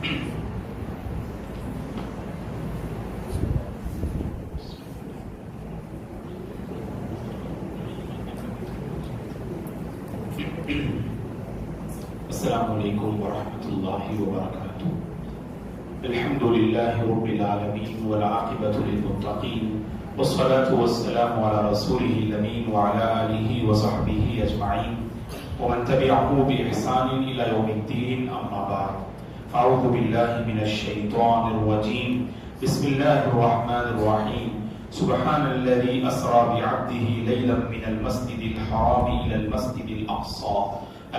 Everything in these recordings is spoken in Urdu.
السلام علیکم ورحمۃ اللہ وبرکاتہ. الحمد للہ رب العالمین والعاقبۃ للمتقین والصلاة والسلام علی رسولہ الامین وعلی آلہ وصحبہ اجمعین ومن تبعہ بإحسان الی یوم الدین. اما بعد فاعوذ باللہ من الشیطان الرجیم. بسم اللہ الرحمن الرحیم. سبحان الذي اسرى بعبده ليلا من المسجد الحرام الى المسجد الاقصى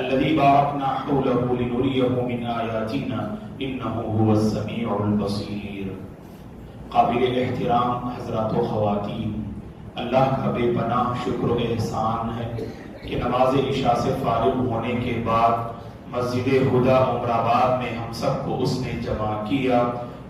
الذي باركنا حوله لنريه من آياتنا إنه هو السميع البصير. قابل احترام حضرات و خواتین، اللہ کا بے پناہ شکر و احسان ہے کہ نماز عشاء سے فارغ ہونے کے بعد مسجد ہدیٰ عمر آباد میں ہم سب کو اس نے جمع کیا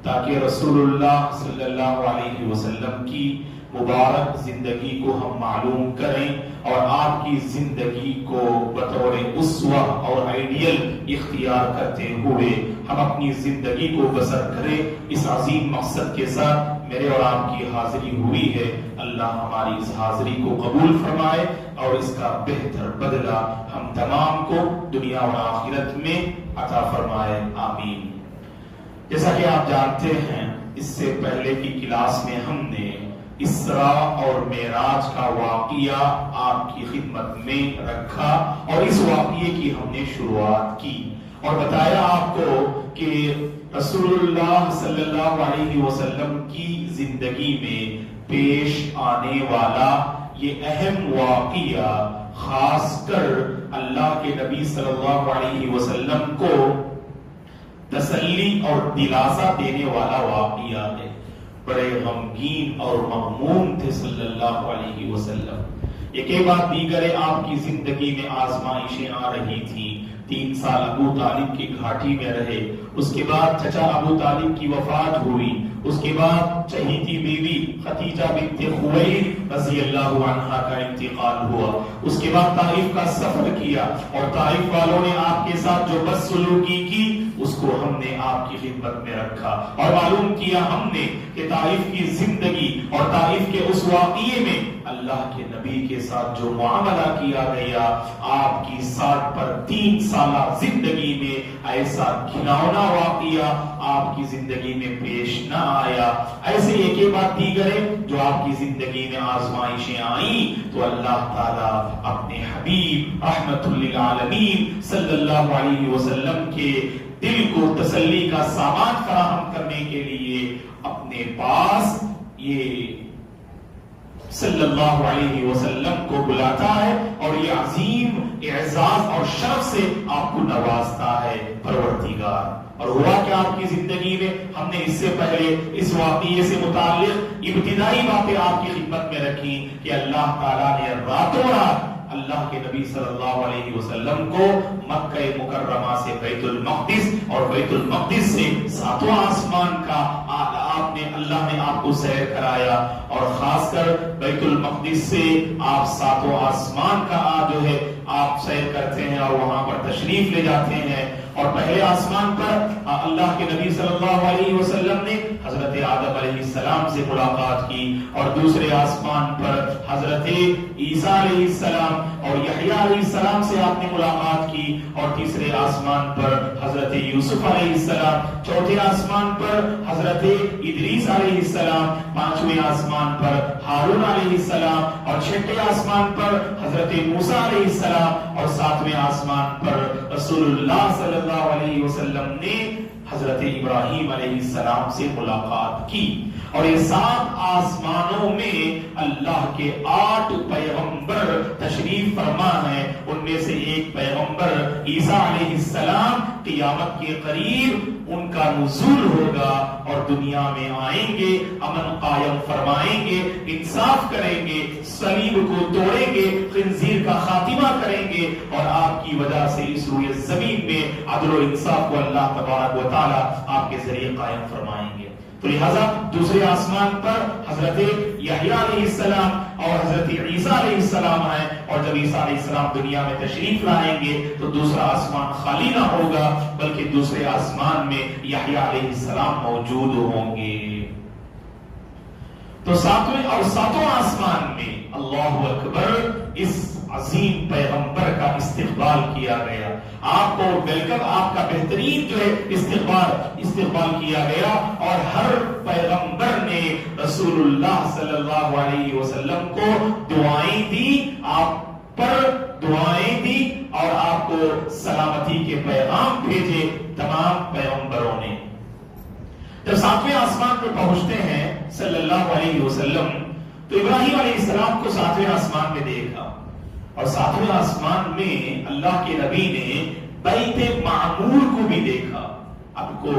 تاکہ رسول اللہ صلی اللہ علیہ وسلم کی مبارک زندگی کو ہم معلوم کریں اور آپ کی زندگی کو بطور اسوہ اور آئیڈیل اختیار کرتے ہوئے ہم اپنی زندگی کو بسر کریں. اس عظیم مقصد کے ساتھ میرے اور آپ کی حاضری ہوئی ہے. اللہ ہماری اس حاضری کو قبول فرمائے اور اس کا بہتر بدلہ ہم تمام کو دنیا اور آخرت میں عطا فرمائے. آمین. جیسا کہ آپ جانتے ہیں، اس سے پہلے کی کلاس میں ہم نے اسراء اور معراج کا واقعہ آپ کی خدمت میں رکھا اور اس واقعے کی ہم نے شروعات کی اور بتایا آپ کو کہ رسول اللہ صلی اللہ علیہ وسلم کی زندگی میں پیش آنے والا یہ اہم واقعہ خاص کر اللہ کے نبی صلی اللہ علیہ وسلم کو تسلی اور دلاسا دینے والا واقعہ ہے. بڑے غمگین اور مغموم تھے صلی اللہ علیہ وسلم. ایک بات دیگر ہے، آپ کی زندگی میں آزمائشیں آ رہی تھیں. 3 سال ابو طالب کی گھاٹی میں رہے، اس کے بعد چچا ابو طالب کی وفات ہوئی، اس کے بعد چہیتی بیوی خدیجہ بنت خویلد رضی اللہ عنہا کا انتقال ہوا. اس کے بعد طائف کا سفر کیا اور طائف والوں نے آپ کے ساتھ جو بدسلوکی کی اس کو ہم نے آپ کی خدمت میں رکھا اور معلوم کیا ہم نے کہ طائف کی زندگی اور طائف کے اس واقعے میں اللہ کے نبی کے ساتھ جو معاملہ کیا گیا، آپ کی 60 پر 3 سالہ زندگی میں ایسا گھناؤنا واقعہ آپ کی زندگی میں پیش نہ آیا. ایسے ایک بات دیگر ہے، جو آپ کی زندگی میں آزمائشیں آئیں تو اللہ تعالیٰ اپنے حبیب رحمت للعالمین صلی اللہ علیہ وسلم کے دل کو تسلی کا سامان فراہم کرنے کے لیے اپنے پاس یہ صلی اللہ علیہ وسلم کو بلاتا ہے اور یہ عظیم اعزاز اور شرف سے آپ کو نوازتا ہے پروردگار. اور ہوا کہ آپ کی زندگی میں ہم نے اس سے پہلے اس واقعے سے متعلق ابتدائی باتیں آپ کی خدمت میں رکھی کہ اللہ تعالیٰ نے راتوں رات اللہ کے نبی صلی اللہ علیہ وسلم کو مکہ مکرمہ سے بیت المقدس اور بیت المقدس سے 7واں آسمان کا اللہ نے آپ کو سیر کرایا اور خاص کر بیت المقدس سے آپ 7واں آسمان کا جو ہے آپ سیر کرتے ہیں اور وہاں پر تشریف لے جاتے ہیں. اور پہلے آسمان پر اللہ کے نبی صلی اللہ علیہ وسلم نے حضرت آدم علیہ السلام سے ملاقات کی اور دوسرے آسمان پر حضرت عیسیٰ علیہ السلام اور یحییٰ علیہ السلام سے آپ نے ملاقات کی اور تیسرے آسمان پر حضرت یوسف علیہ السلام، چوتھے آسمان پر حضرت ادریس علیہ السلام، 5ویں آسمان پر ہارون علیہ السلام اور 6ٹھے آسمان پر حضرت موسیٰ علیہ السلام اور 7ویں آسمان پر رسول اللہ صلی اللہ علیہ وسلم نے حضرت ابراہیم علیہ السلام سے ملاقات کی. اور یہ 7 آسمانوں میں اللہ کے 8 پیغمبر تشریف فرما ہے. ان میں سے ایک پیغمبر عیسیٰ علیہ السلام قیامت کے قریب ان کا نزول ہوگا اور دنیا میں آئیں گے، امن قائم فرمائیں گے، انصاف کریں گے، صلیب کو توڑیں گے، خنزیر کا خاتمہ کریں گے اور آپ کی وجہ سے اس روئے زمین میں عدل و انصاف کو اللہ تبارک و تعالی آپ کے ذریعے قائم فرمائیں گے. تو لہذا دوسرے آسمان پر حضرت یحییٰ علیہ السلام اور حضرت عیسیٰ علیہ السلام ہیں، اور جب عیسیٰ علیہ السلام دنیا میں تشریف لائیں گے تو دوسرا آسمان خالی نہ ہوگا، بلکہ دوسرے آسمان میں یحییٰ علیہ السلام موجود ہوں گے۔ تو ساتواں آسمان میں اللہ اکبر اس عظیم پیغمبر کا استقبال کیا گیا، آپ کو ویلکم، آپ کا بہترین جو ہے استقبال کیا گیا، اور ہر پیغمبر نے رسول اللہ صلی اللہ علیہ وسلم کو دعائیں دی، آپ پر دعائیں دی، اور آپ کو سلامتی کے پیغام بھیجے تمام پیغمبروں نے۔ جب ساتویں آسمان پر پہنچتے ہیں صلی اللہ علیہ وسلم تو ابراہیم علیہ السلام کو ساتویں آسمان میں دیکھا، اور ساتویں آسمان میں اللہ کے نبی نے بیت معمور کو بھی دیکھا۔ آپ کو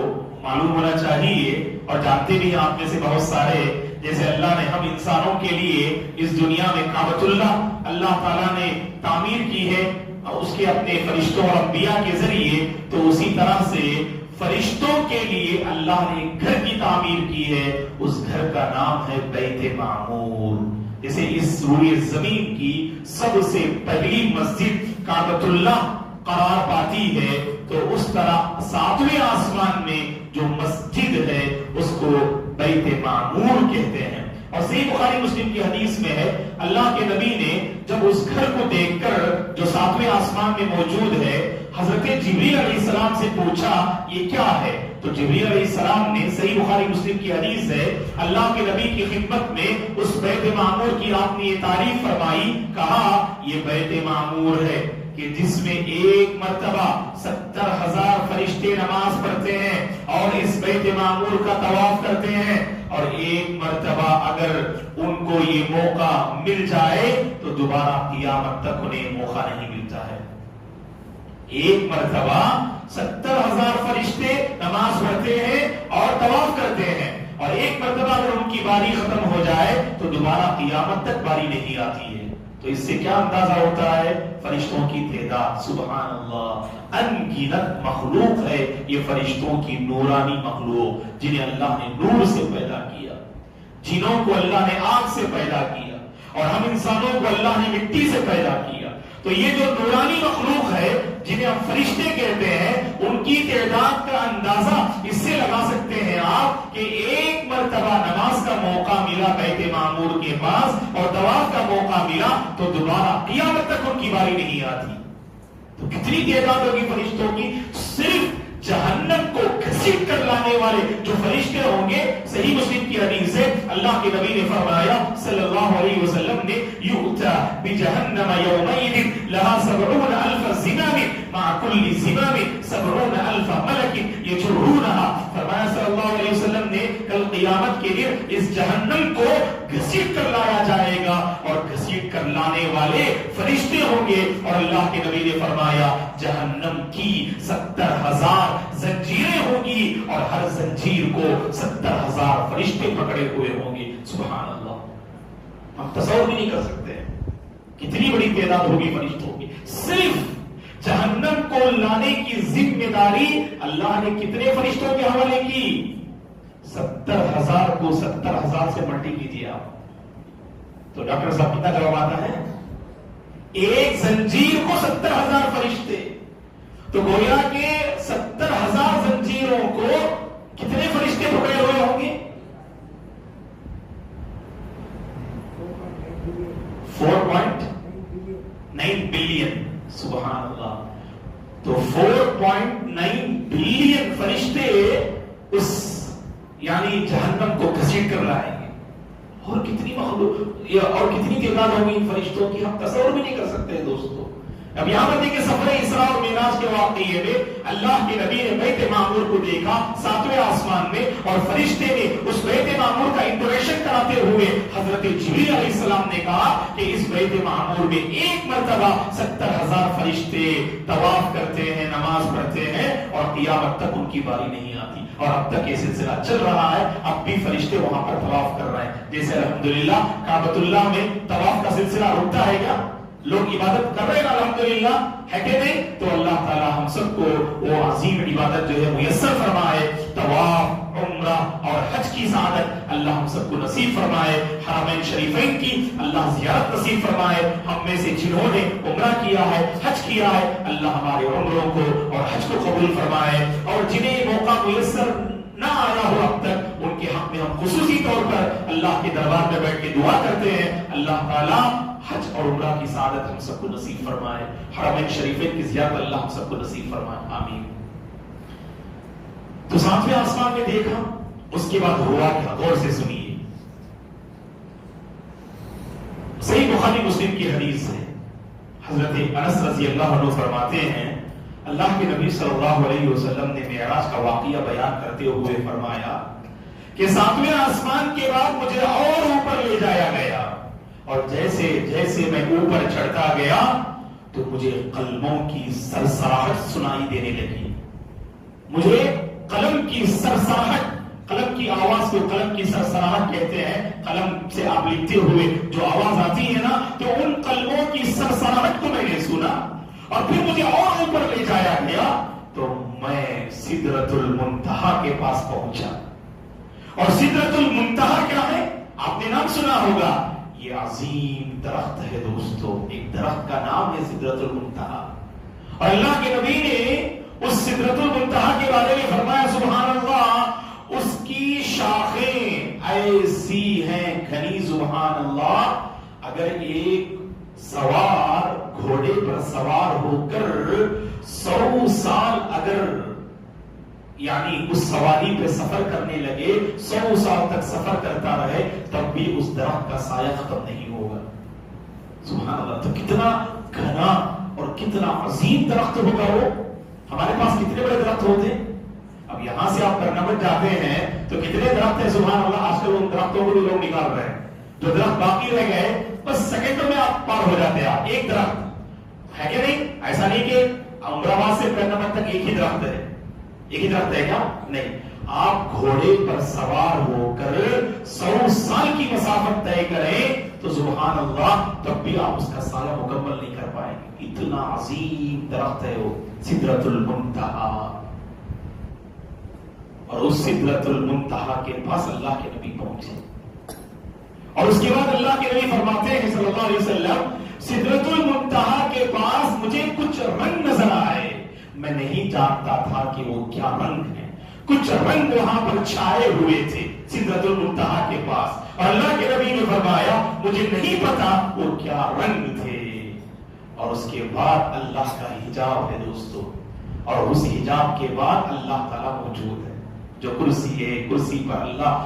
معلوم ہونا چاہیے اور جانتے بھی آپ میں سے بہت سارے، جیسے اللہ نے ہم انسانوں کے لیے اس دنیا میں کعبۃ اللہ تعالیٰ نے تعمیر کی ہے اس کے اپنے فرشتوں اور انبیاء کے ذریعے، تو اسی طرح سے فرشتوں کے لیے اللہ نے گھر کی تعمیر کی ہے، اس گھر کا نام ہے بیت معمور۔ جیسے اس روئے زمین کی سب سے پہلی مسجد کعبۃ اللہ قرار پاتی ہے، تو اس طرح ساتویں آسمان میں جو مسجد ہے اس کو بیت معمور کہتے ہیں۔ اور صحیح بخاری مسلم کی حدیث میں ہے، اللہ کے نبی نے جب اس گھر کو دیکھ کر جو ساتویں آسمان میں موجود ہے، حضرت جبریل علیہ السلام سے پوچھا یہ کیا ہے؟ تو جبریل علیہ السلام نے، صحیح بخاری مسلم کی حدیث ہے، اللہ کے نبی کی خدمت میں اس بیت معمور کی آپ نے یہ تعریف فرمائی، کہا یہ بیت معمور ہے کہ جس میں ایک مرتبہ 70,000 فرشتے نماز پڑھتے ہیں اور اس بیت معمور کا طواف کرتے ہیں، اور ایک مرتبہ اگر ان کو یہ موقع مل جائے تو دوبارہ قیامت تک انہیں موقع نہیں ملتا ہے۔ ایک مرتبہ 70,000 فرشتے نماز پڑھتے ہیں اور طواف کرتے ہیں، اور ایک مرتبہ اگر ان کی باری ختم ہو جائے تو دوبارہ قیامت تک باری نہیں آتی ہے۔ تو اس سے کیا اندازہ ہوتا ہے؟ فرشتوں کی تعداد سبحان اللہ ان گنت مخلوق ہے، یہ فرشتوں کی نورانی مخلوق جنہیں اللہ نے نور سے پیدا کیا، جنوں کو اللہ نے آگ سے پیدا کیا، اور ہم انسانوں کو اللہ نے مٹی سے پیدا کیا۔ تو یہ جو نورانی مخلوق ہے جنہیں ہم فرشتے کہتے ہیں، ان کی تعداد کا اندازہ اس سے لگا سکتے ہیں آپ کہ ایک مرتبہ نماز کا موقع ملا بیت معمور کے پاس اور طواف کا موقع ملا تو دوبارہ قیامت تک ان کی باری نہیں آتی۔ تو کتنی تعداد ہوگی فرشتوں کی؟ صرف جہنم کو گھسیٹ کر لانے والے جو فرشتے ہوں گے، صحیح مسلم کی حدیث ہے اللہ کے نبی نے فرمایا صلی اللہ علیہ وسلم نے، یؤتی بجہنم یومئذ لها 70,000 زمام مع كل زمام 70,000 ملک یجرونها۔ فرمایا صلی اللہ علیہ وسلم نے کل قیامت کے دن اس جہنم کو گھسیٹ کر لایا جائے گا، اور گھسیٹ کر لانے والے فرشتے ہوں گے، اور اللہ کے نبی نے فرمایا جہنم کی 70,000 زنجیریں ہوں گی، اور ہر زنجیر کو 70,000 فرشتے پکڑے ہوئے ہوں گے۔ سبحان اللہ، ہم تصور بھی نہیں کر سکتے کتنی بڑی تعداد ہوگی فرشتوں کی۔ صرف جہنم کو لانے کی ذمہ داری اللہ نے کتنے فرشتوں کے حوالے کی؟ 70,000 کو 70,000 سے ملٹی کیجیے آپ، تو ڈاکٹر صاحب کتنا جواب آتا ہے؟ ایک زنجیر کو 70,000 فرشتے، تو گویا کہ 70,000 زنجیروں کو کتنے فرشتے پکڑے ہوئے ہوں گے؟ 4.9 بلین۔ سبحان اللہ، تو 4.9 بلین فرشتے اس یعنی جہنم کو گھسیٹ کر لائیں گے، اور کتنی مخلوق اور کتنی تعداد ہوگی ان فرشتوں کی ہم تصور بھی نہیں کر سکتے دوستو۔ اب یہاں پر دیکھیں سفر اسراء اور معراج کے واقعے میں اللہ کے نبی نے بیت معمور کو دیکھا 7ویں آسمان میں، اور فرشتے نے اس بیت معمور کا انٹروڈکشن کراتے ہوئے حضرت جبریل علیہ السلام نے کہا کہ اس بیت معمور میں ایک مرتبہ 70,000 فرشتے طواف کرتے ہیں، نماز پڑھتے ہیں، اور قیامت تک ان کی باری نہیں آتی، اور اب تک یہ سلسلہ چل رہا ہے، اب بھی فرشتے وہاں پر طواف کر رہے ہیں۔ جیسے الحمدللہ کعبۃ اللہ میں طواف کا سلسلہ رکتا ہے کیا؟ لوگ عبادت کر رہے ہیں الحمدللہ، ہے کہ نہیں؟ تو اللہ تعالی ہم سب کو وہ عظیم عبادت جو ہے میسر فرمائے، طواف، عمرہ اور حج کی اللہ ہم سب کو نصیب فرمائے حرمین شریفین کی اللہ زیارت نصیب فرمائے. ہم میں سے جنہوں نے عمرہ کیا ہے حج کیا ہے اللہ ہمارے عمروں کو اور حج کو قبول فرمائے, اور جنہیں موقع میسر نہ آیا ہو اب تک ان کے حق میں ہم خصوصی طور پر اللہ کے دربار میں بیٹھ کے دعا کرتے ہیں اللہ تعالیٰ حج اور عمرہ کی سعادت ہم سب کو نصیب فرمائے, حرمین شریفین کی زیارت اللہ ہم سب کو نصیب فرمائے, آمین. تو ساتویں آسمان میں دیکھا, اس کے بعد ہوا کیا, غور سے سنیے. صحیح بخاری مسلم کی حدیث ہے, حضرت انس رضی اللہ عنہ فرماتے ہیں اللہ کے نبی صلی اللہ علیہ وسلم نے معراج کا واقعہ بیان کرتے ہوئے فرمایا کہ ساتویں آسمان کے بعد مجھے اور اوپر لے جایا گیا, اور جیسے جیسے میں اوپر چڑھتا گیا تو مجھے قلموں کی سرسراہٹ سنائی دینے لگی. مجھے قلم کی سرسراہٹ, قلم کی آواز کو قلم کی سرسراہٹ کہتے ہیں, قلم سے آپ لکھتے ہوئے جو آواز آتی ہے نا, تو ان قلموں کی سرسراہٹ کو میں نے سنا, اور پھر مجھے اور اوپر لے جایا گیا تو میں سدرۃ المنتہا کے پاس پہنچا. اور سدرۃ المنتہا کیا ہے, آپ نے نام سنا ہوگا, یہ عظیم درخت ہے دوستو, ایک درخت کا نام ہے سدرۃ المنتہا. اور اللہ کے نبی نے اس سدرۃ المنتہا کے بارے میں فرمایا سبحان اللہ, اس کی شاخیں ایسی ہیں گھنی سبحان اللہ, اگر ایک سوار گھوڑے پر سوار ہو کر 100 سال اگر یعنی اس سواری پہ سفر کرنے لگے, 100 سال تک سفر کرتا رہے تب بھی اس درخت کا سایہ ختم نہیں ہوگا. سبحان اللہ. تو کتنا گھنا اور کتنا عظیم درخت ہوگا وہ. ہمارے پاس کتنے بڑے درخت ہوتے ہیں, اب یہاں سے آپ کرناوٹ جاتے ہیں تو کتنے درخت ہیں سبحان اللہ. آج کل ان درختوں کو بھی لوگ نکال رہے ہیں, جو درخت باقی رہ گئے بس سیکنڈوں میں آپ پار ہو جاتے ہیں. آپ ایک درخت ہے کہ نہیں, ایسا نہیں کہ امراواد سے کرناوٹ تک ایک ہی درخت ہے, ایک ہی درخت ہے کیا, نہیں. آپ گھوڑے پر سوار ہو کر 100 سال کی مسافت طے کریں تو سبحان اللہ تب بھی آپ اس کا سایہ مکمل نہیں کر پائیں گے. اتنا عظیم درخت ہے وہ سدرۃ المنتہا. اور اس سدرۃ المنتہا کے پاس اللہ کے نبی پہنچے, اور اس کے بعد اللہ کے نبی فرماتے ہیں صلی اللہ علیہ وسلم سدرۃ المنتہا کے پاس مجھے کچھ رنگ نظر آئے, میں نہیں جانتا تھا کہ وہ کیا رنگ ہیں. کچھ رنگ وہاں پر چھائے ہوئے تھے سدرۃ المنتہا کے پاس, اور اللہ کے نبی نے فرمایا مجھے نہیں پتا وہ کیا رنگ تھے. اور اس کے بعد اللہ کا حجاب ہے دوستو, اور اس حجاب کے بعد اللہ تعالیٰ موجود ہے. جو کرسی ہے, کرسی پر اللہ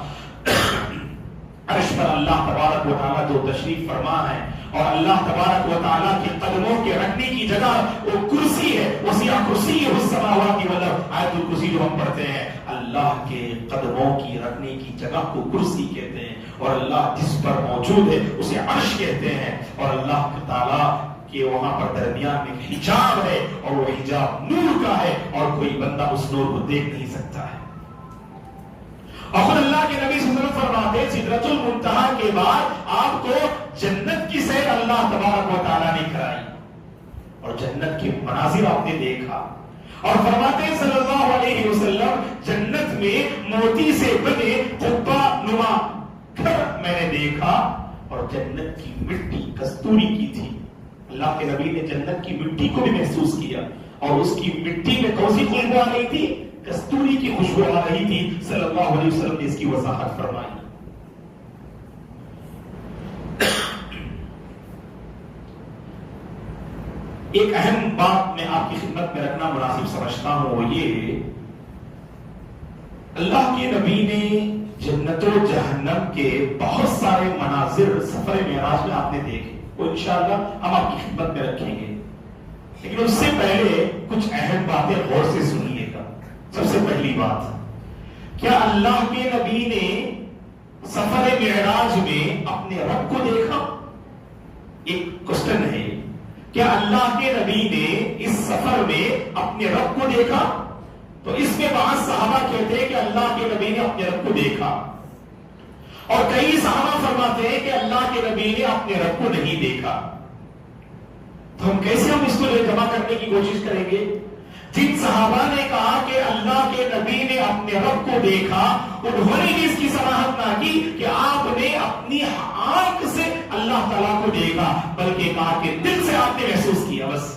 عرش پر اللہ تبارک و تعالیٰ جو تشریف فرما ہے, اور اللہ تبارک و تعالیٰ کے قدموں کے رکھنے کی جگہ وہ کرسی ہے. وسیع کرسی السماوات والارض, آیت الکرسی جو ہم پڑھتے ہیں, اللہ کے قدموں کی رکھنے کی جگہ کو کرسی کہتے ہیں, اور اللہ جس پر موجود ہے اسے عرش کہتے ہیں. اور اللہ تعالیٰ کہ وہاں پر درمیان میں حجاب ہے, اور وہ حجاب نور کا ہے, اور کوئی بندہ اس نور کو دیکھ نہیں سکتا ہے. اور خود اللہ کے نبی صلی اللہ علیہ وسلم فرماتے ہیں سدرۃ المنتہا کے بعد آپ کو جنت کی سیر اللہ تبارک و تعالیٰ نے کرائی, اور جنت کے مناظر آپ نے دیکھا. اور فرماتے ہیں صلی اللہ علیہ وسلم جنت میں موتی سے بنے قبہ نما گھر میں نے دیکھا, اور جنت کی مٹی کستوری کی تھی. اللہ کے نبی نے جنت کی مٹی کو بھی محسوس کیا, اور اس کی مٹی میں کون سی خوشبو آ رہی تھی, کستوری کی خوشبو آ رہی تھی. صلی اللہ علیہ وسلم نے اس کی وضاحت فرمائی. ایک اہم بات میں آپ کی خدمت میں رکھنا مناسب سمجھتا ہوں, وہ یہ اللہ کے نبی نے جنت و جہنم کے بہت سارے مناظر سفر معراج میں آپ نے دیکھے, وہ انشاءاللہ ہم آپ کی خدمت میں رکھیں گے. لیکن اس سے پہلے کچھ اہم باتیں غور سے سنیے گا. سب سے پہلی بات, کیا اللہ کے نبی نے سفر معراج میں اپنے رب کو دیکھا؟ ایک کوسچن ہے, کیا اللہ کے نبی نے اس سفر میں اپنے رب کو دیکھا؟ تو اس میں بعض صحابہ کہتے ہیں کہ اللہ کے نبی نے اپنے رب کو دیکھا, اور کئی صحابہ فرماتے ہیں کہ اللہ کے نبی نے اپنے رب کو نہیں دیکھا. تو ہم کیسے اس کو جمع کرنے کی کوشش کریں گے؟ جن صحابہ نے کہا کہ اللہ کے نبی نے اپنے رب کو دیکھا، انہوں نے بھی اس کی سراحت نہ کی کہ آپ نے اپنی آنکھ سے اللہ تعالیٰ کو دیکھا، بلکہ کہا کہ دل سے آپ نے محسوس کیا بس۔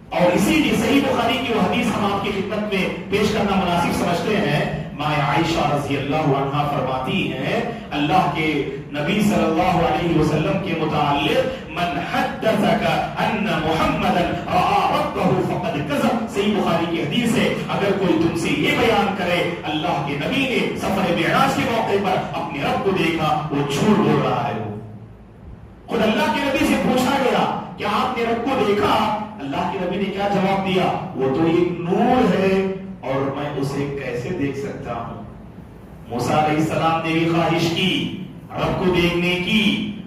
اور اسی لیے صحیح بخاری کی وہ حدیث ہم آپ کی خدمت میں پیش کرنا مناسب سمجھتے ہیں۔ ماں عائشہ رضی اللہ عنہا فرماتی ہیں اللہ کے نبی صلی اللہ علیہ وسلم کے متعلق من حدثک ان محمدا رأى ربه فقد كذب، صحیح بخاری کی حدیث ہے، اگر کوئی تم سے یہ بیان کرے اللہ کے نبی نے سفر معراج کے موقع پر اپنے رب کو دیکھا، وہ جھوٹ بول رہا ہے۔ وہ خود اللہ کے نبی سے پوچھا گیا کہ آپ نے رب کو دیکھا؟ اللہ کے نبی نے کیا جواب دیا؟ وہ تو ایک نور ہے اور میں اسے کیسے دیکھ سکتا ہوں۔ موسیٰ علیہ السلام نے بھی خواہش کی رب کو دیکھنے کی،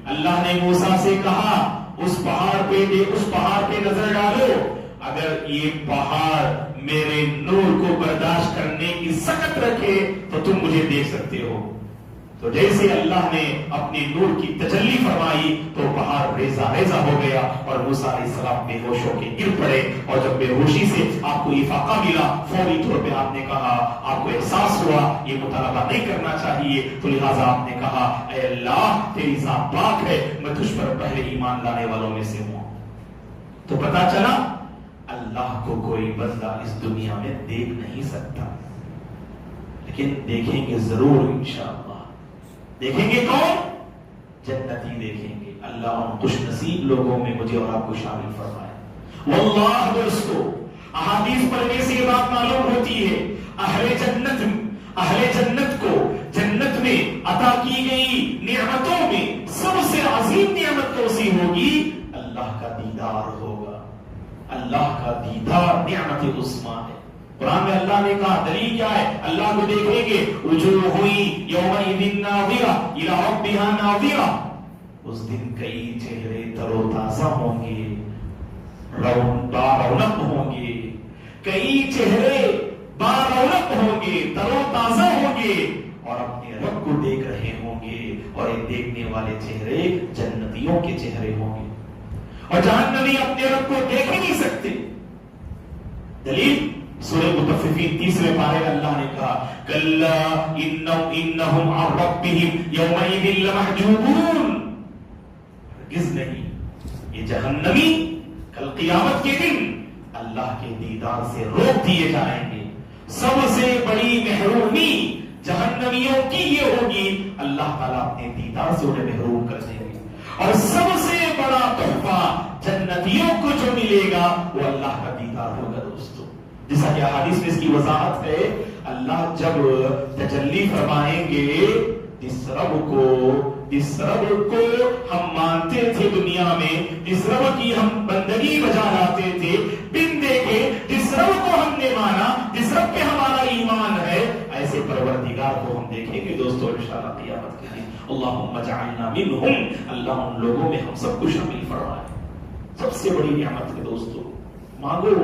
اللہ نے موسیٰ سے کہا اس پہاڑ پہ نظر ڈالو، اگر یہ پہاڑ میرے نور کو برداشت کرنے کی سکت رکھے تو تم مجھے دیکھ سکتے ہو۔ تو جیسے اللہ نے اپنی نور کی تجلی فرمائی تو پہاڑ ریزہ ریزہ ہو گیا اور موسیٰ علیہ السلام بے ہوش ہو کے گر پڑے، اور جب بے ہوشی سے آپ کو افاقہ ملا فوری طور پہ آپ نے کہا، آپ کو احساس ہوا یہ مطالبہ نہیں کرنا چاہیے، تو لہٰذا آپ نے کہا اے اللہ تیری ذات پاک ہے، میں تجھ پر پہلے ایمان لانے والوں میں سے ہوں۔ تو پتا چلا اللہ کو کوئی بندہ اس دنیا میں دیکھ نہیں سکتا، لیکن دیکھیں گے ضرور انشاءاللہ۔ دیکھیں گے کون؟ جنتی دیکھیں گے۔ اللہ ان خوش نصیب لوگوں میں مجھے اور آپ کو شامل فرمائے۔ واللہ دوستو، احادیث پڑھنے سے یہ بات معلوم ہوتی ہے اہل جنت کو جنت میں عطا کی گئی نعمتوں میں سب سے عظیم نعمت کون سی ہوگی؟ اللہ کا دیدار ہوگا۔ اللہ کا دیدار نعمت عظمیٰ ہے۔ قرآن میں اللہ نے کہا دلیل کیا ہے؟ اللہ کو دیکھیں گے وجوہ یومئذ ناظرہ الی ربہا ناظرہ، اس دن کئی چہرے تر و تازہ ہوں گے، رونق ہوں گے، کئی چہرے بارونق ہوں گے، تر و تازہ ہوں گے، اور اپنے رب کو دیکھ رہے ہوں گے، اور یہ دیکھنے والے چہرے جنتیوں کے چہرے ہوں گے، اور جہنمی اپنے رب کو دیکھ ہی نہیں سکتے۔ دلیل سورہ مطففین تیسرے پارے میں اللہ نے کہا کلا انہم عن ربہم یومئذ لمحجوبون، ہرگز نہیں یہ جہنمی کل قیامت کے دن اللہ کے دیدار سے روک دیے جائیں گے۔ سب سے بڑی محرومی جہنمیوں کی یہ ہوگی اللہ تعالیٰ اپنے دیدار سے انہیں محروم کر دیں گے، اور سب سے بڑا تحفہ جنتیوں کو جو ملے گا وہ اللہ کا دیدار ہوگا۔ دوستو جیسا کہ حدیث میں اس کی وضاحت ہے، اللہ جب تجلی فرمائیں گے جس رب کو ہم مانتے تھے دنیا میں، جس رب کی ہم بندگی بجا لاتے تھے بن دیکھے، جس رب کو ہم نے مانا، جس رب پہ ہمارا ایمان ہے، ایسے پروردگار کو ہم دیکھیں گے دوستو انشاءاللہ قیامت کے دن۔ اللہم اجعلنا منہم، اللہ ان لوگوں میں ہم سب کو شامل فرمائے۔ سب سے بڑی نعمت ہے دوستو، مانگو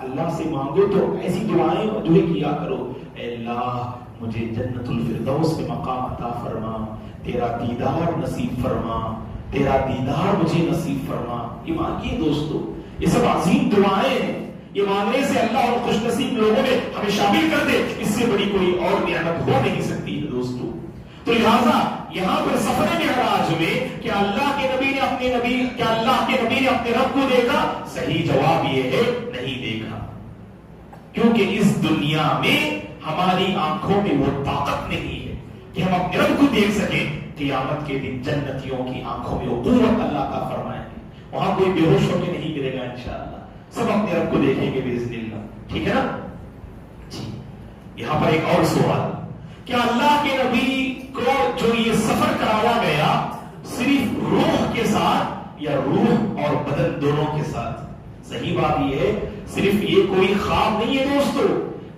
اللہ سے، مانگو تو ایسی دعائیں دعائیں کیا کرو، اے اللہ مجھے جنت الفردوس میں مقام عطا فرما، تیرا دیدار نصیب فرما، تیرا دیدار مجھے نصیب فرما۔ یہ مانگیے دوستو، یہ سب عظیم دعائیں ہیں، یہ مانگنے سے اللہ اور خوش نصیب لوگوں میں ہمیں شامل کر دے، اس سے بڑی کوئی اور نعمت ہو نہیں سکتی ہے دوستو۔ تو لہٰذا یہاں پر سفر معراج میں کہ اللہ کے نبی نے اپنے رب کو دیکھا، صحیح جواب یہ ہے نہیں دیکھا، کیونکہ اس دنیا میں ہماری آنکھوں میں وہ طاقت نہیں ہے کہ ہم اپنے رب کو دیکھ سکیں۔ قیامت کے دن جنتیوں کی آنکھوں میں وہ قوت اللہ کا فرمائیں گے، وہاں کوئی بے ہوش ہو کے نہیں گرے گا انشاءاللہ، سب اپنے رب کو دیکھیں گے باذن اللہ، ٹھیک ہے نا جی۔ یہاں پر ایک اور سوال، کیا اللہ کے نبی کو جو یہ سفر کرایا گیا صرف روح کے ساتھ یا روح اور بدن دونوں کے ساتھ؟ صحیح بات یہ ہے صرف یہ کوئی خواب نہیں ہے دوستو،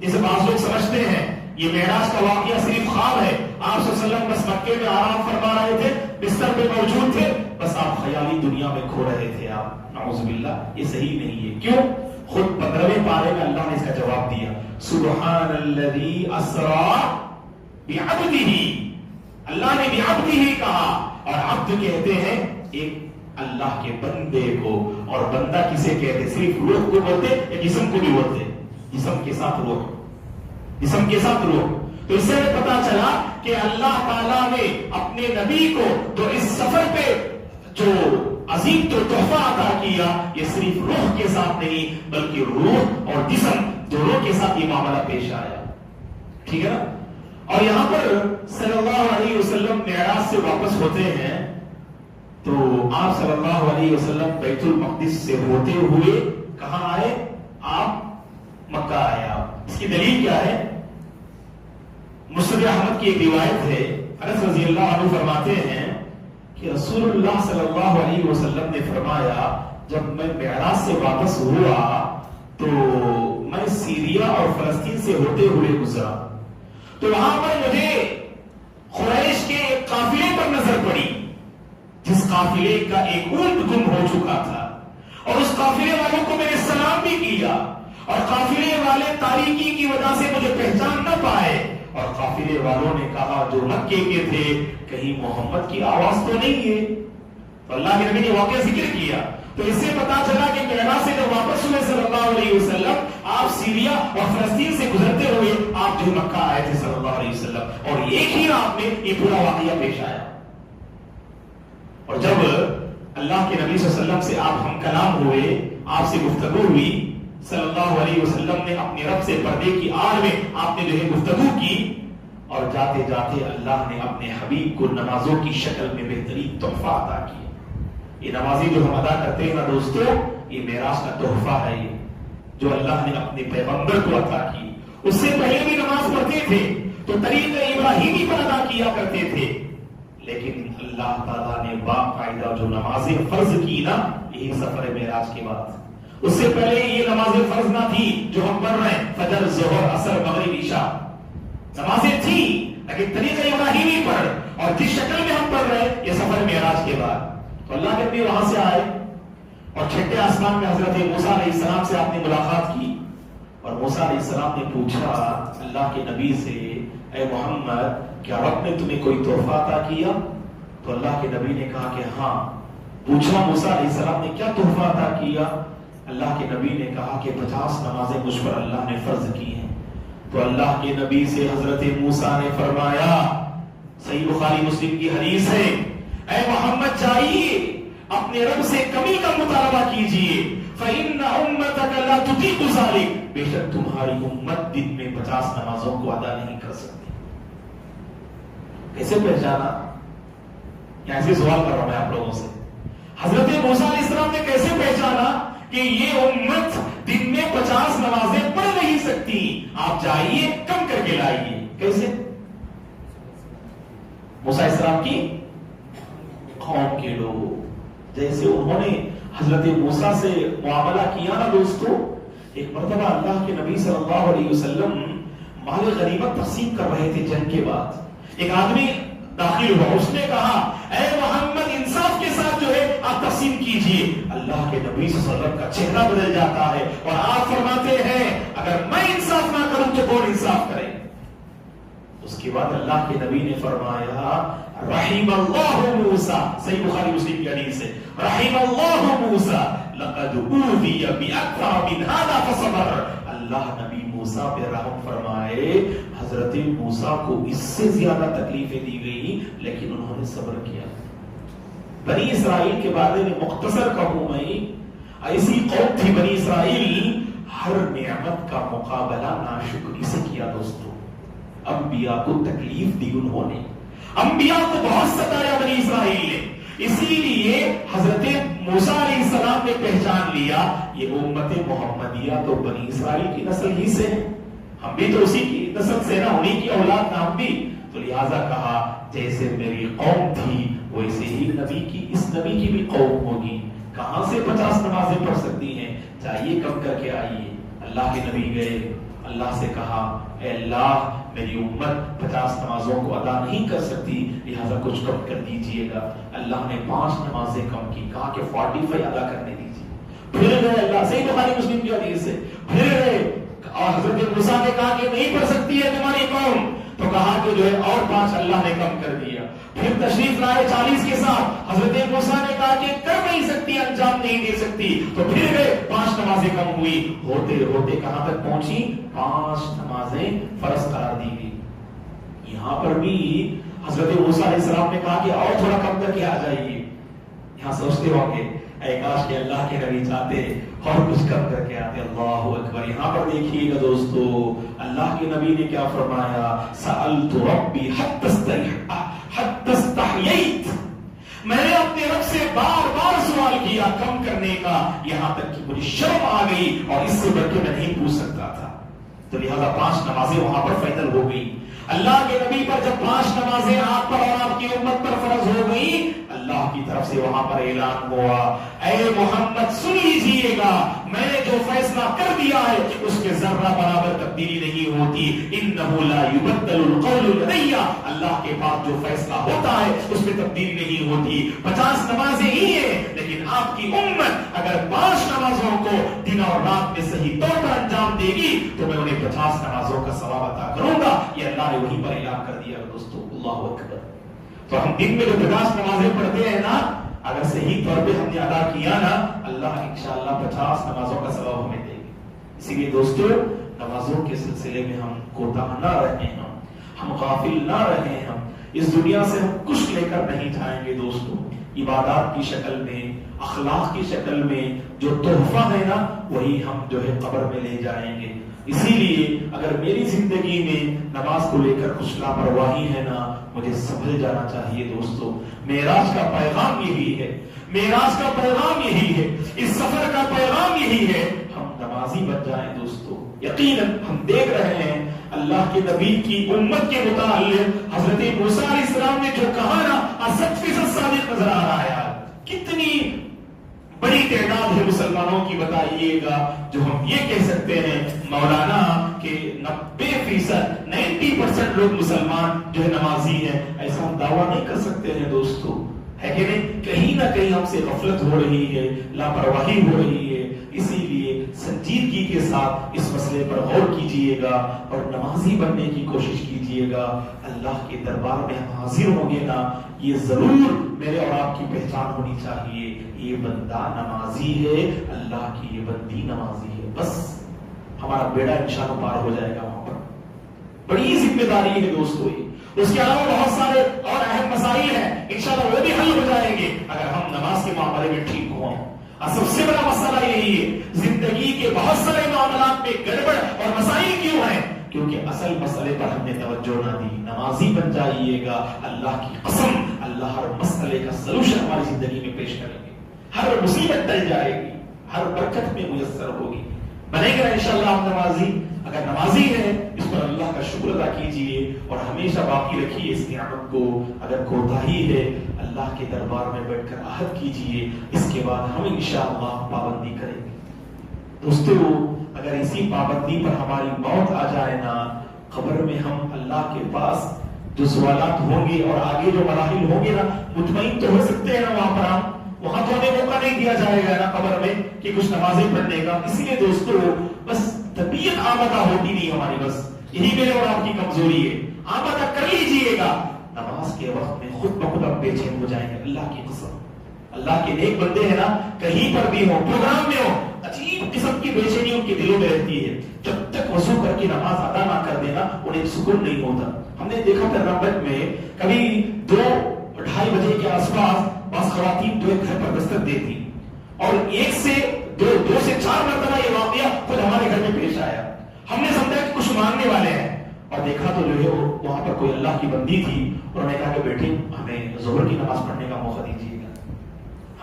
جیسے بعض لوگ سمجھتے ہیں یہ معراج کا واقعہ صرف خواب ہے، آپ صلی اللہ علیہ وسلم بس مکے میں آرام فرما رہے تھے، بستر پہ موجود تھے، بس آپ خیالی دنیا میں کھو رہے تھے آپ، نعوذ باللہ، یہ صحیح نہیں ہے۔ کیوں؟ خود 15ویں پارے میں اللہ نے اس کا جواب دیا، سبحان الذی اسریٰ بعبدہ، اللہ نے بعبدہ کہا، اور عبد کہتے ہیں ایک اللہ کے بندے کو، اور بندہ کسے کہتے؟ صرف روح کو بولتے یا جسم کو بھی بولتے؟ جسم کے ساتھ روح، جسم کے ساتھ روح۔ تو اس سے پتا چلا کہ اللہ تعالیٰ نے اپنے نبی کو تو اس سفر پہ جو عظیم تو تحفہ عطا کیا، یہ صرف روح کے ساتھ نہیں بلکہ روح اور جسم دونوں کے ساتھ یہ معاملہ پیش آیا، ٹھیک ہے نا۔ اور یہاں پر صلی اللہ علیہ وسلم معراج سے واپس ہوتے ہیں تو آپ صلی اللہ علیہ وسلم بیت المقدس سے ہوتے ہوئے کہاں آئے؟ آپ مکہ آئے۔ آپ اس کی دلیل کیا ہے؟ مسند احمد کی ایک روایت ہے، انس رضی اللہ عنہ فرماتے ہیں کہ رسول اللہ صلی اللہ علیہ وسلم نے فرمایا جب میں معراج سے واپس ہوا تو میں سیریا اور فلسطین سے ہوتے ہوئے گزرا، تو وہاں پر مجھے قریش کے ایک قافلے پر نظر پڑی جس قافلے کا ایک اونٹ گم ہو چکا تھا، اور اس قافلے والوں کو میں نے سلام بھی کیا، اور قافلے والے تاریکی کی وجہ سے مجھے پہچان نہ پائے، اور قافلے والوں نے کہا جو مکے کے تھے کہیں محمد کی آواز تو نہیں ہے؟ تو اللہ کے نبی نے واقعہ ذکر کیا، تو اس سے پتا چلا کہ معراج سے جب واپس ہوئے صلی اللہ علیہ وسلم، آپ سیریا اور فلسطین سے گزرتے ہوئے آپ جو مکہ آئے تھے صلی اللہ علیہ وسلم، اور ایک ہی رات میں یہ پورا واقعہ پیش آیا۔ اور جب اللہ کے نبی صلی اللہ علیہ وسلم سے آپ ہم کلام ہوئے، آپ سے گفتگو ہوئی، صلی اللہ علیہ وسلم نے اپنے رب سے پردے کی آڑ میں آپ نے جو ہے گفتگو کی، اور جاتے جاتے اللہ نے اپنے حبیب کو نمازوں کی شکل میں بہترین تحفہ عطا کیا۔ یہ نمازیں جو ہم ادا کرتے ہیں نا دوستو، یہ معراج کا تحفہ ہے جو اللہ نے اپنے پیغمبر کو عطا کی۔ اس سے پہلے بھی نماز پڑھتے تھے تو طریقہ ابراہیمی پر ادا کیا کرتے تھے، لیکن اللہ تعالیٰ نے باقاعدہ جو نمازیں فرض کی نا، یہی سفر معراج کے بعد۔ اس سے پہلے یہ نمازیں فرض نہ تھی جو ہم پڑھ رہے ہیں، فجر، ظہر، عصر، مغرب، عشاء، نمازیں تھیں لیکن طریقہ ابراہیمی پر، اور جس شکل میں ہم پڑھ رہے ہیں یہ سفر معراج کے بعد۔ تو اللہ کے نبی وہاں سے آئے اور چھٹے آسمان میں حضرت موسیٰ علیہ السلام سے آپ نے ملاقات کی، اور موسیٰ علیہ السلام نے پوچھا اللہ کے نبی سے، اے محمد کیا رب نے تمہیں کوئی تحفہ عطا کیا؟ تو اللہ کے نبی نے کہا کہ ہاں۔ پوچھا موسیٰ علیہ السلام نے کیا تحفہ عطا کیا؟ اللہ کے نبی نے کہا کہ 50 نمازیں مجھ پر اللہ نے فرض کی ہیں۔ تو اللہ کے نبی سے حضرت موسیٰ نے فرمایا، صحیح بخاری مسلم کی حدیث ہے، اے محمد جائیے اپنے رب سے کمی کا مطالبہ کیجئے، فَإِنَّ أُمَّتَكَ لَا تُطِيقُ ذَلِكَ، بے شک تمہاری امت دن میں 50 نمازوں کو ادا نہیں کر سکتی۔ کیسے پہچانا؟ ایسے سوال کر رہا ہوں میں آپ لوگوں سے، حضرت موسیٰ علیہ السلام نے کیسے پہچانا کہ یہ امت دن میں 50 نمازیں پڑھ نہیں سکتی، آپ جائیے کم کر کے لائیے؟ کیسے؟ موسیٰ علیہ السلام کی قوم کے لوگ جیسے انہوں نے حضرت موسیٰ سے معاملہ کیا نا دوستو، ایک مرتبہ اللہ کے نبی صلی اللہ علیہ وسلم مال غنیمت تقسیم کر رہے تھے جنگ کے بعد، ایک آدمی داخل ہوا، اس نے کہا اے محمد انصاف کے ساتھ جو ہے آپ تقسیم کیجئے۔ اللہ کے نبی صلی اللہ علیہ وسلم کا چہرہ بدل جاتا ہے اور آپ فرماتے ہیں اگر میں انصاف نہ کروں تو کون انصاف کرے؟ اس کے بعد اللہ کے نبی نے فرمایا رحم اللہ موسیٰ، صحیح بخاری مسلم کی حدیث ہے، رحم اللہ موسیٰ لقد اوذی باکثر من ھذا فصبر، اللہ نبی موسیٰ پہ رحم فرمائے، حضرت موسیٰ کو اس سے زیادہ تکلیفیں دی گئی لیکن انہوں نے صبر کیا۔ بنی اسرائیل کے بارے میں مختصر کہوں میں، ایسی قوم تھی بنی اسرائیل، ہر نعمت کا مقابلہ ناشکری سے کیا دوستو۔ انبیاء کو تکلیف دی انہوں نے، انبیاء کو بہت ستایا بنی اسرائیل نے، اسی لیے حضرت موسیٰ علیہ السلام نے پہچان لیا یہ امت محمدیہ تو بنی اسرائیل کی نسل ہی سے ہے، ہم بھی تو اسی کی نسل سے نہ، انہی کی اولاد نہ ہم بھی، تو لہٰذا کہا جیسے میری قوم تھی ویسے ہی اس نبی کی بھی قوم ہوگی، کہاں سے 50 نمازیں پڑھ سکتی ہیں؟ چاہیے کم کر کے آئیے۔ اللہ کے نبی گئے، اللہ سے کہا اے اللہ میری امت 50 نمازوں کو ادا نہیں کر سکتی لہذا کچھ کم کر دیجئے گا۔ اللہ نے 5 نمازیں کم کی، کہا کہ 45 ادا کرنے دیجئے۔ پھر گئے، اللہ صحیح بخاری مسلم کی حدیث ہے، پھر گئے اور حضرت موسیٰ نے کہا کہ نہیں پڑھ سکتی ہے تمہاری قوم، تو کہا کہ جو ہے اور 5 اللہ نے کم کر دیا. پھر تشریف لائے 40 کے ساتھ. حضرت موسیٰ نے کہا کہ کر نہیں سکتی, انجام نہیں دے سکتی, تو پھر گئے 5 نمازیں کم ہوئی. ہوتے ہوتے کہاں تک پہنچی؟ 5 نمازیں فرض قرار دی گئی. یہاں پر بھی حضرت موسیٰ علیہ السلام نے کہا کہ اور تھوڑا کم کر کے آ جائیے. یہاں سوچتے ہوں گے اے کاش کہ اللہ کے نبی چاہتے اور کچھ کم کر کے آتے. اللہ اکبر. یہاں پر دیکھیے گا دوستو, اللہ کے نبی نے کیا فرمایا؟ سألت ربی حتی استحییت. میں نے اپنے رب سے بار بار سوال کیا کم کرنے کا, یہاں تک کہ مجھے شرم آ گئی اور اس سے بڑھ کے میں نہیں پوچھ سکتا تھا. تو لہذا 5 نمازیں وہاں پر فائنل ہو گئی. اللہ کے نبی پر جب 5 نمازیں آپ پر اور آپ کی امت پر فرض ہو گئی, اللہ کی طرف سے وہاں پر اعلان ہوا, اے محمد سن لیجئے گا, میں نے جو فیصلہ کر دیا ہے اس کے ذرہ برابر تبدیلی نہیں ہوتی. انہ لا یبدل القول لدی. اللہ کے پاس جو فیصلہ ہوتا ہے اس میں تبدیلی نہیں ہوتی. 50 نمازیں ہی ہیں, لیکن آپ کی امت اگر 5 نمازوں کو دن اور رات میں صحیح طور پر انجام دے گی تو میں انہیں 50 نمازوں کا ثواب عطا کروں گا. یہ اللہ نے وہیں پر اعلان کر دیا دوستو. اللہ اکبر. تو ہم دن میں جو 50 نمازیں پڑھتے ہیں نا, اگر صحیح طور پہ ہم نے ادا کیا نا, اللہ انشاءاللہ 50 نمازوں کا ثواب ہمیں دے گی. اسی لیے دوستو نمازوں کے سلسلے میں ہم کوتاہ نہ رہیں, ہم غافل نہ رہیں. ہم اس دنیا سے ہم کچھ لے کر نہیں جائیں گے دوستو. عبادات کی شکل میں, اخلاق کی شکل میں جو تحفہ ہے نا, وہی ہم جو ہے قبر میں لے جائیں گے. اسی لیے اگر میری زندگی میں نماز کو لے کر کچھ لاپرواہی ہے نا, مجھے سمجھ جانا چاہیے دوستو معراج کا پیغام یہی ہے, معراج کا پیغام یہی ہے, اس سفر کا پیغام یہی ہے, ہم نمازی بن جائیں دوستو. یقیناً ہم دیکھ رہے ہیں اللہ کے نبی کی امت کے متعلق حضرت موسیٰ علیہ السلام نے جو کہا نا, 100% صادق نظر آ رہا ہے. کتنی بڑی تعداد ہے مسلمانوں کی بتائیے گا جو ہم یہ کہہ سکتے ہیں مولانا کہ 90% لوگ مسلمان جو ہے نمازی ہیں. ایسا ہم دعویٰ نہیں کر سکتے ہیں دوستو, ہے کہ نہیں؟ کہیں نہ کہیں ہم سے غفلت ہو رہی ہے, لاپرواہی ہو رہی ہے. اسی لیے سنجیدگی کے ساتھ اس مسئلے پر غور کیجئے گا اور نمازی بننے کی کوشش کیجئے گا. اللہ کے دربار میں ہم حاضر ہوں گے نا, یہ ضرور میرے اور آپ کی پہچان ہونی چاہیے, یہ بندہ نمازی ہے, اللہ کی یہ بندی نمازی ہے. بس ہمارا بیڑا انشاءاللہ پار ہو جائے گا. وہاں پر بڑی ذمہ داری ہے دوستو. اس کے علاوہ بہت سارے اور اہم مسائل ہیں, انشاءاللہ وہ بھی حل ہو جائیں گے اگر ہم نماز کے معاملے میں ٹھیک ہوں. سب سے بڑا مسئلہ یہی ہے, زندگی کے بہت سارے معاملات میں گڑبڑ اور مسائل کیوں ہیں؟ کیونکہ اصل مسئلے پر ہم نے توجہ نہ دی. نمازی بن جائیے گا, اللہ کی قسم اللہ ہر مسئلے کا سلوشن ہماری زندگی میں پیش کریں گے. ہر مصیبت ٹل جائے گی, ہر برکت میں میسر ہوگی. بنے گا انشاءاللہ آپ نمازی. اگر نمازی ہے اس پر اللہ کا شکر ادا کیجئے اور ہمیشہ باقی رکھیے اس نعمت کو. اگر کوتاہی ہے اللہ کے دربار میں بیٹھ کر عہد کیجئے, اس کے بعد ہم انشاءاللہ پابندی کریں گے. دوستو اگر اسی پابندی پر ہماری موت آ جائے نا, قبر میں ہم اللہ کے پاس جو سوالات ہوں گے اور آگے جو مراحل ہوں گے نا, مطمئن تو ہو سکتے ہیں نا وہاں پر ہم, وہاں تو ہمیں موقع نہیں دیا جائے گا نا قبر میں کہ کچھ نمازیں پڑھنے کا. اسی لیے دوستو بس طبیعت آمادہ ہوتی نہیں ہماری, بس یہی میرے اور آپ کی کمزوری ہے. آمادہ کر لیجئے گا, نماز کے وقت میں خود بخود آپ بے چین ہو جائیں گے. اللہ کی قسم, اللہ کے نیک بندے ہیں نا, کہیں پر بھی ہو, پروگرام میں ہو, عجیب قسم کی بے چینی ان کے دلوں میں رہتی ہے. جب تک وضو کر کے نماز ادا نہ کر دینا انہیں سکون نہیں ہوتا. ہم نے دیکھا تھا رمضان میں کبھی 2-2:30 بجے کے آس پاس بعض خواتین جو گھر پر دستک دیتی اور 1 سے 2 سے 4 مرتبہ یہ واقعہ خود ہمارے گھر میں پیش آیا. ہم نے سمجھا کہ کچھ مانگنے والے ہیں اور دیکھا تو جو ہے وہاں پر کوئی اللہ کی بندی تھی اور انہوں نے کہا کہ بیٹے ہمیں ظہر کی نماز پڑھنے کا موقع دیجیے گا,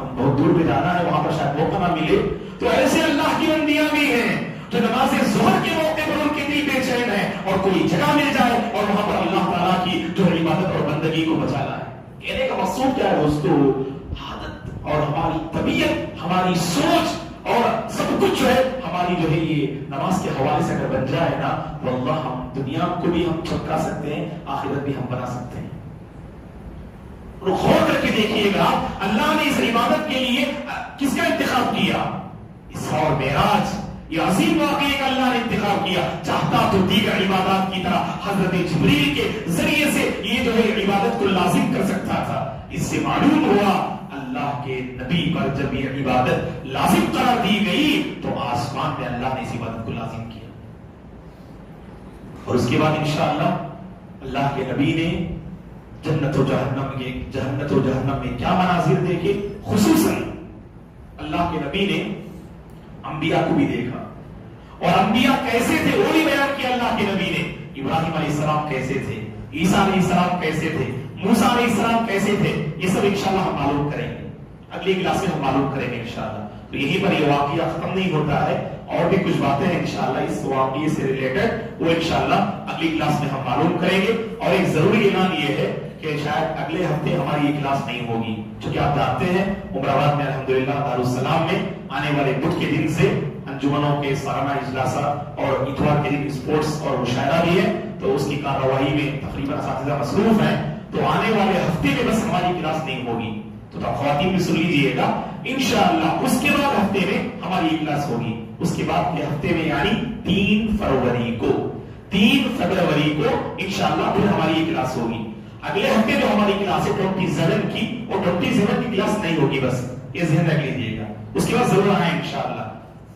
ہم بہت دور پہ جانا ہے, وہاں پر شاید موقع نہ ملے. تو ایسے اللہ کی بندیاں بھی ہیں جو نماز ظہر کے موقع پر ان کے دل بے چین ہے اور کوئی جگہ مل جائے اور وہاں پر اللہ تعالیٰ کی جو عبادت اور بندگی کو بچانا ہے. کہنے کا مقصود کیا ہے دوستو, عادت اور ہماری طبیعت, ہماری سوچ اور سب کچھ جو ہے ہماری جو ہے یہ نماز کے حوالے سے اگر بن جائے نا, واللہ ہم دنیا کو بھی ہم چمکا سکتے ہیں, آخرت بھی ہم بنا سکتے ہیں. غور کر کے دیکھیے گا اللہ نے اس عبادت کے لیے کس کا انتخاب کیا؟ اسراء اور معراج. یہ عظیم واقعے کا اللہ نے انتخاب کیا. چاہتا تو دیگر عبادات کی طرح حضرت جبریل کے ذریعے سے یہ جو ہے عبادت کو لازم کر سکتا تھا. اس سے معلوم ہوا اللہ کے نبی پر جب یہ عبادت لازم قرار دی گئی تو آسمان میں اللہ نے اس عبادت کو لازم کیا. اور اس کے بعد انشاءاللہ اللہ کے نبی نے جنت و جہنم میں کیا مناظر دیکھے. خصوصاً اللہ کے نبی نے انبیاء کو بھی دیکھا اور انبیاء کیسے تھے وہ بھی بیان کیا اللہ کے نبی نے. ابراہیم علیہ السلام کیسے تھے, عیسیٰ علیہ السلام کیسے تھے, موسیٰ علیہ السلام کیسے تھے, یہ سب انشاءاللہ ہم معلوم کریں گے. اگلی کلاس میں ہم معلوم کریں گے انشاءاللہ. تو یہیں پر یہ واقعہ ختم نہیں ہوتا ہے, اور بھی کچھ باتیں ہیں انشاءاللہ اس واقعے سے ریلیٹڈ, وہ انشاءاللہ اگلی کلاس میں ہم معلوم کریں گے. اور ایک ضروری اعلان یہ ہے کہ شاید اگلے ہفتے ہماری یہ کلاس نہیں ہوگی, چونکہ آپ جانتے ہیں عمر آباد میں الحمدللہ دارالسلام میں آنے والے بدھ کے دن سے انجمنوں کے سالانہ اجلاسات اور اتوار کے دن اسپورٹس اور مشاعرہ بھی ہے, تو اس کی کارروائی میں تقریباً اساتذہ مصروف ہیں. تو آنے والے ہفتے میں بس ہماری کلاس نہیں ہوگی, تو خواتین بھی سن لیجیے گا انشاءاللہ. اس کے بعد ہفتے میں ہماری یہ کلاس ہوگی. اس کے بعد کے ہفتے میں یعنی 3 فروری کو انشاءاللہ پھر ہماری یہ کلاس ہوگی. اگلے ہفتے جو ہماری کلاس ہے 27 کی, وہ 27 کی کلاس نہیں ہوگی, بس یہ ذہن رکھ لیجیے گا. اس کے بعد ضرور آئیں انشاءاللہ.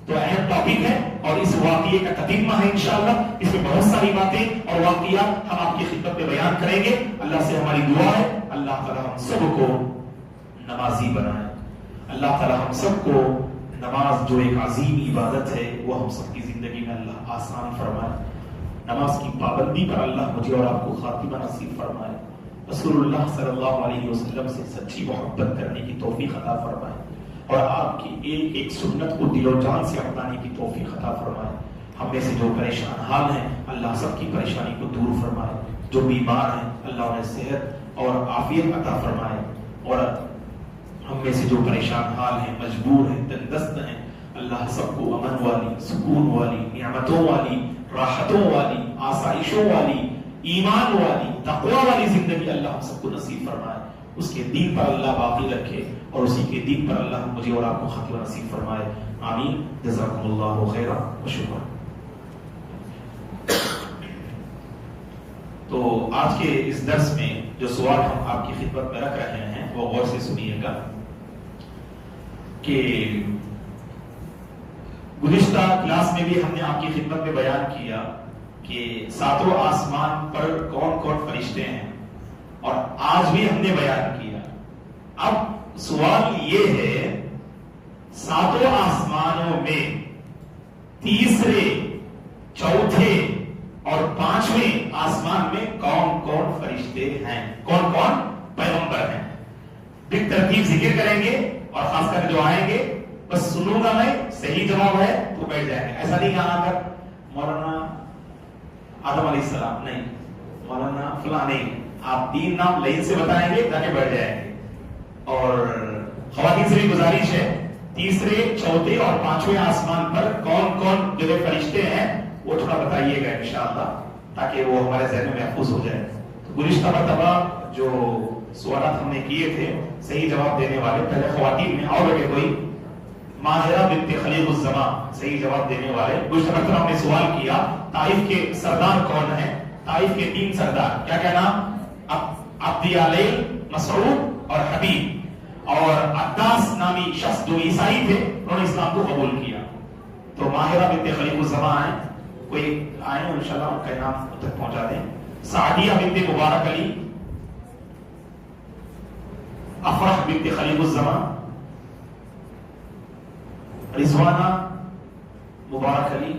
تو اہم ٹاپک ہے اور اس واقعے کا تتمہ ہے انشاءاللہ. اس میں بہت ساری باتیں اور واقعات ہم آپ کی خدمت میں بیان کریں گے. اللہ سے ہماری دعا ہے اللہ تعالی ہم سب کو نمازی بنائے. اللہ تعالی ہم سب کو نماز جو ایک عظیم عبادت ہے وہ ہم سب کی زندگی میں اللہ آسان فرمائے. نماز کی پابندی پر اللہ مجھے اور آپ کو خاتمہ نصیب فرمائے. رسول اللہ صلی اللہ علیہ وسلم سے سچی محبت کرنے کی توفیق عطا فرمائے اور آپ کی ایک ایک سنت کو دل و جان سے اپنانے کی توفیق عطا فرمائے. ہم میں سے جو پریشان حال ہیں اللہ سب کی پریشانی کو دور فرمائے. جو بیمار ہیں اللہ انہیں صحت اور عافیت عطا فرمائے. اور ہم میں سے جو پریشان حال ہیں, مجبور ہیں, تندرست ہیں, اللہ سب کو امن والی, سکون والی, نعمتوں والی, راحتوں والی, آسائشوں والی, ایمان والی, تقوی والی زندگی اللہ ہم سب کو نصیب فرمائے. اس کے دین پر اللہ باقی رکھے اور اسی کے دین پر اللہ مجھے اور آپ کو خاتمہ نصیب فرمائے. آمین. جزاکم اللہ خیرا و شکرا. تو آج کے اس درس میں جو سوال ہم آپ کی خدمت میں رکھ رہے ہیں وہ غور سے سنیے گا کہ گزشتہ کلاس میں بھی ہم نے آپ کی خدمت میں بیان کیا کہ ساتوں آسمان پر کون کون فرشتے ہیں, اور آج بھی ہم نے بیان کیا. اب سوال یہ ہے ساتوں آسمانوں میں تیسرے, چوتھے اور 5ویں آسمان میں کون کون فرشتے ہیں, کون کون پیغمبر ہیں. بے ترتیب ذکر کریں گے اور خاص کر جو آئیں گے بس سنوں گا میں, صحیح جواب ہے تو بیٹھ جائیں گے. ایسا نہیں کہا کر مولانا آدم علیہ السلام نہیں, مولانا فلاں نہیں, آپ 3 نام لائن سے بتائیں گے تاکہ بیٹھ جائیں گے. اور خواتین سے بھی گزارش ہے تیسرے, چوتھے اور 5ویں آسمان پر کون کون جو فرشتے ہیں وہ تھوڑا بتائیے گا انشاءاللہ تاکہ وہ ہمارے ذہن میں محفوظ ہو جائے. تو گزشتہ مرتبہ جو سوالات ہم نے کیے تھے صحیح جواب دینے والے, پہلے خواتین میں اور بیٹے کوئی, ماہرہ بنت خلیق الزمان صحیح جواب دینے والے. گزشتہ مرتبہ ہم نے سوال کیا طائف کے سردار کون ہیں, طائف کے 3 سردار, کیا کیا نام, عبد یالیل, مسعود اور حبیب. اور عداس نامی شخص جو عیسائی تھے انہوں نے اسلام کو قبول کیا. تو ماہرہ بنت خلیق الزمان ہیں, کوئی آئے انشاءاللہ ان کا نام تک پہنچا دیں. سعدیہ بنت مبارک علی, افرح بنت خلیق الزمان, رضوانہ مبارک علی,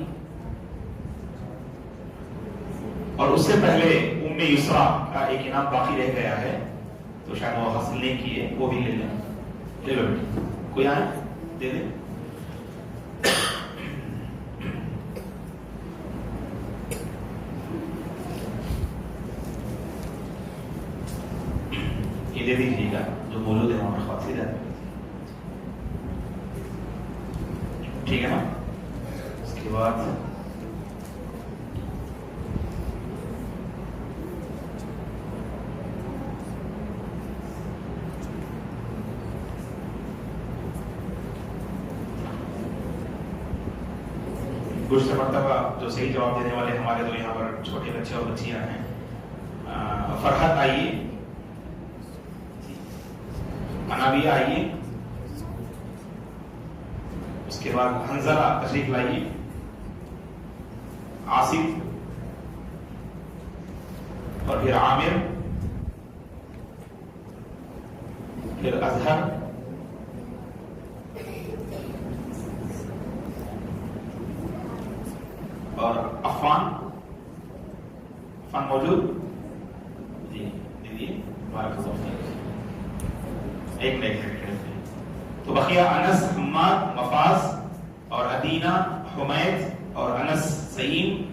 اور اس سے پہلے ام یسرا کا ایک انعام باقی رہ گیا ہے تو شاید وہ حاصل نہیں کیے, وہ بھی لے لیں. لے لو بیٹی, کوئی آئے دے دیں. یہ دے دیجیے گا جو موجود ہے وہاں پر خاصی ہے, ٹھیک ہے نا. اس کے بعد گزشتہ مرتبہ جو صحیح جواب دینے والے ہمارے تو یہاں پر چھوٹے بچے اور بچیاں ہیں. فرحت آئیے, منابیہ آئیے, اس کے بعد حنظلہ تشریف لائیے, آصف, اور پھر عامر, پھر اظہر, اور عفان. عفان موجود؟ جی دیدی بارک اللہ فیک. ایک منٹ. تو بقیہ انس, حماد, مفاز اور ادینہ, حمید اور انس, سعیم,